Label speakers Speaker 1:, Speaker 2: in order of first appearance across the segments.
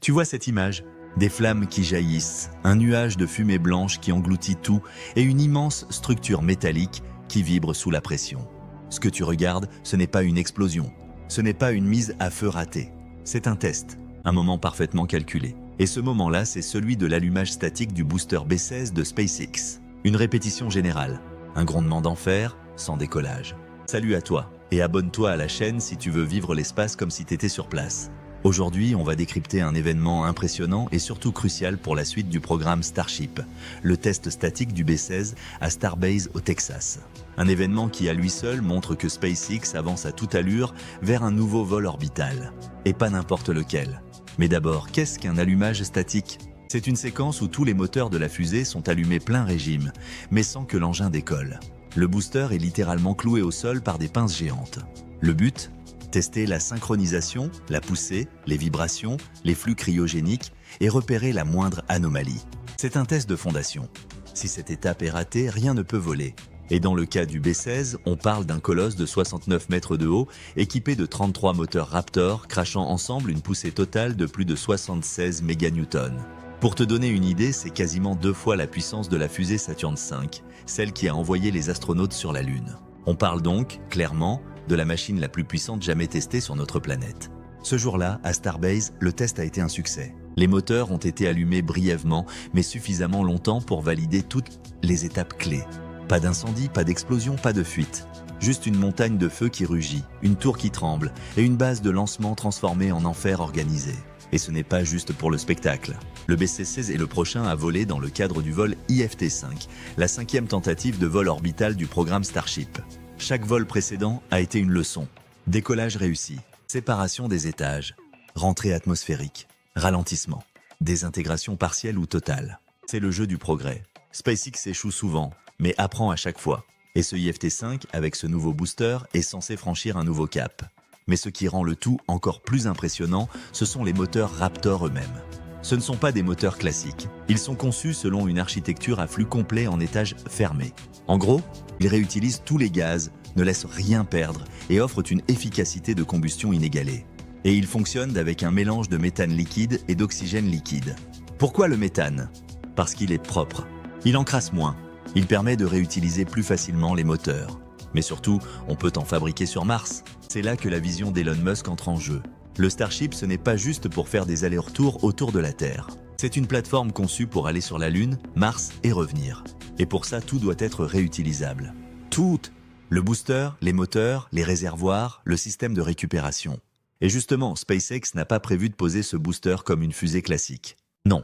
Speaker 1: Tu vois cette image? Des flammes qui jaillissent, un nuage de fumée blanche qui engloutit tout et une immense structure métallique qui vibre sous la pression. Ce que tu regardes, ce n'est pas une explosion, ce n'est pas une mise à feu ratée. C'est un test, un moment parfaitement calculé. Et ce moment-là, c'est celui de l'allumage statique du booster B-16 de SpaceX. Une répétition générale, un grondement d'enfer, sans décollage. Salut à toi, et abonne-toi à la chaîne si tu veux vivre l'espace comme si t'étais sur place. Aujourd'hui, on va décrypter un événement impressionnant et surtout crucial pour la suite du programme Starship, le test statique du B-16 à Starbase au Texas. Un événement qui à lui seul montre que SpaceX avance à toute allure vers un nouveau vol orbital. Et pas n'importe lequel. Mais d'abord, qu'est-ce qu'un allumage statique? C'est une séquence où tous les moteurs de la fusée sont allumés plein régime, mais sans que l'engin décolle. Le booster est littéralement cloué au sol par des pinces géantes. Le but? Tester la synchronisation, la poussée, les vibrations, les flux cryogéniques et repérer la moindre anomalie. C'est un test de fondation. Si cette étape est ratée, rien ne peut voler. Et dans le cas du B-16, on parle d'un colosse de 69 mètres de haut, équipé de 33 moteurs Raptor, crachant ensemble une poussée totale de plus de 76 méganewtons. Pour te donner une idée, c'est quasiment 2 fois la puissance de la fusée Saturn V, celle qui a envoyé les astronautes sur la Lune. On parle donc, clairement, de la machine la plus puissante jamais testée sur notre planète. Ce jour-là, à Starbase, le test a été un succès. Les moteurs ont été allumés brièvement, mais suffisamment longtemps pour valider toutes les étapes clés. Pas d'incendie, pas d'explosion, pas de fuite. Juste une montagne de feu qui rugit, une tour qui tremble et une base de lancement transformée en enfer organisé. Et ce n'est pas juste pour le spectacle. Le B-16 est le prochain à voler dans le cadre du vol IFT-5, la 5e tentative de vol orbital du programme Starship. Chaque vol précédent a été une leçon. Décollage réussi, séparation des étages, rentrée atmosphérique, ralentissement, désintégration partielle ou totale. C'est le jeu du progrès. SpaceX échoue souvent, mais apprend à chaque fois. Et ce IFT-5, avec ce nouveau booster, est censé franchir un nouveau cap. Mais ce qui rend le tout encore plus impressionnant, ce sont les moteurs Raptor eux-mêmes. Ce ne sont pas des moteurs classiques. Ils sont conçus selon une architecture à flux complet en étage fermé. En gros, ils réutilisent tous les gaz, ne laissent rien perdre et offrent une efficacité de combustion inégalée. Et ils fonctionnent avec un mélange de méthane liquide et d'oxygène liquide. Pourquoi le méthane? Parce qu'il est propre. Il encrasse moins. Il permet de réutiliser plus facilement les moteurs. Mais surtout, on peut en fabriquer sur Mars. C'est là que la vision d'Elon Musk entre en jeu. Le Starship, ce n'est pas juste pour faire des allers-retours autour de la Terre. C'est une plateforme conçue pour aller sur la Lune, Mars et revenir. Et pour ça, tout doit être réutilisable. Tout! Le booster, les moteurs, les réservoirs, le système de récupération. Et justement, SpaceX n'a pas prévu de poser ce booster comme une fusée classique. Non,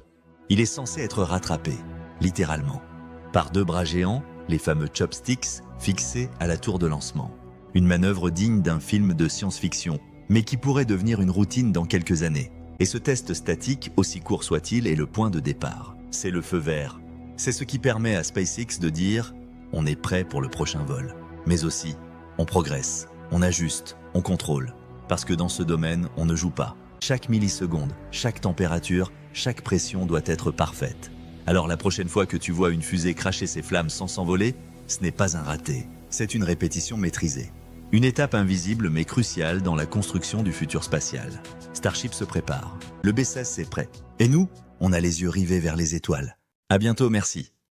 Speaker 1: il est censé être rattrapé, littéralement, par 2 bras géants, les fameux chopsticks, fixés à la tour de lancement. Une manœuvre digne d'un film de science-fiction, mais qui pourrait devenir une routine dans quelques années. Et ce test statique, aussi court soit-il, est le point de départ. C'est le feu vert. C'est ce qui permet à SpaceX de dire « on est prêt pour le prochain vol ». Mais aussi, on progresse, on ajuste, on contrôle. Parce que dans ce domaine, on ne joue pas. Chaque milliseconde, chaque température, chaque pression doit être parfaite. Alors la prochaine fois que tu vois une fusée cracher ses flammes sans s'envoler, ce n'est pas un raté, c'est une répétition maîtrisée. Une étape invisible mais cruciale dans la construction du futur spatial. Starship se prépare, le B-16 c'est prêt. Et nous, on a les yeux rivés vers les étoiles. À bientôt, merci.